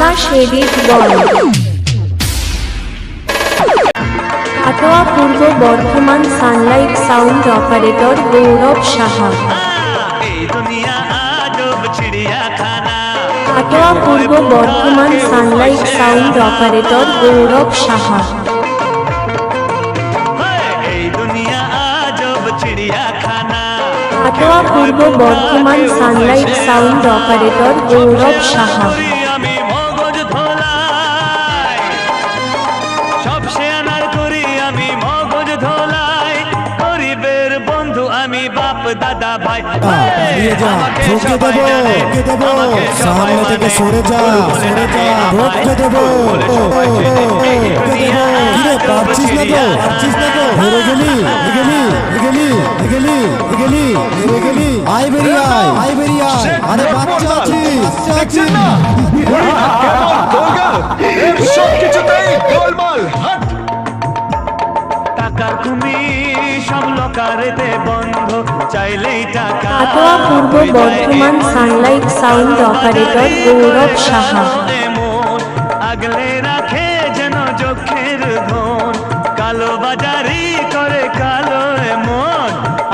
আকাশ edit বল। কাটোয়া পূর্ব Bardhaman Sunlight sound operator গৌরব সাহা। কাটোয়া পূর্ব Bardhaman Sunlight sound operator গৌরব সাহা। কাটোয়া পূর্ব Bardhaman Sunlight sound operator গৌরব সাহা। আমি বাপ দাদা ভাই নিয়ে যা ঢুকে দেবো সামনে থেকে সরে যা ঢুকে দেবো কিরে পারছিস না তো হেরে গেলি আয় বেরিয়ে আরে বাচ্চা আছিস টাকার তুমি সব লোকারেতে বন্ধ চাইলেই টাকা। কাটোয়া পূর্ব বর্ধমান সানলাইট সাউন্ড অপারেটর গৌরব সাহা। আগলে রাখে যেন চোখের ধন, কালো বাজারি করে কালো মন,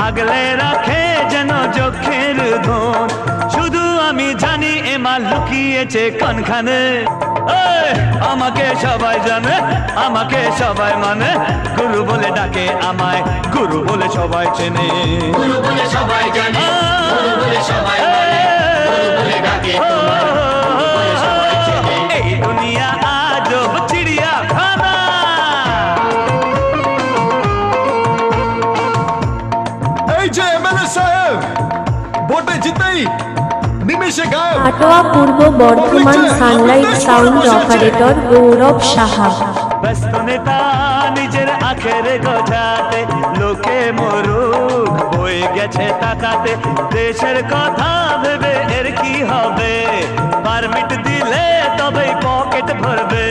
আগলে রাখে যেন চোখের ধন। শুধু আমি জানি এমা লুকিয়েছে কোনখানে। আমাকে সবাই জানে, আমাকে সবাই মানে, গুরু বলে ডাকে আমায়, গুরু বলে সবাই চেনে, গুরু বলে সবাই জানে, গুরু বলে সবাই মানে, গুরু বলে ডাকে তোমায়, গুরু বলে সবাই চেনে। এই দুনিয়া আজব চিড়িয়াখানা। এই যে এমএলএ সাহেব ভোটে জিতেই নিমেষে গায়েব। কাটোয়া পূর্ব বর্ধমান সানলাইট সাউন্ড অপারেটর গৌরব সাহা। ব্যস্ত নেতা নিজের আখের গোছাতে, লোকে মরুক বয়ে গেছে তাকাতে, দেশের কথা ভেবে এর কি হবে, পারমিট দিলে তবেই পকেট ভরবে,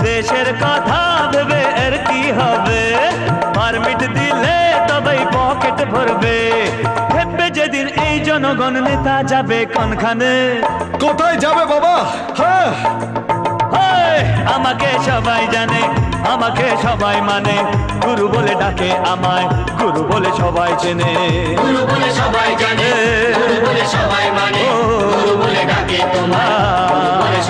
দেশের কথা ভেবে এর কি হবে, পারমিট দিলে তবেই পকেট ভরবে। ভেবে যেদিন এই জনগণ নেতা যাবে কোনখানে, কোথায় যাবে বাবা? হ্যাঁ আমাকে সবাই জানে, আমাকে সবাই মানে, গুরু বলে ডাকে আমায়, গুরু বলে সবাই চেনে, গুরু বলে সবাই জানে, গুরু বলে সবাই মানে, গুরু বলে ডাকে তোমায়।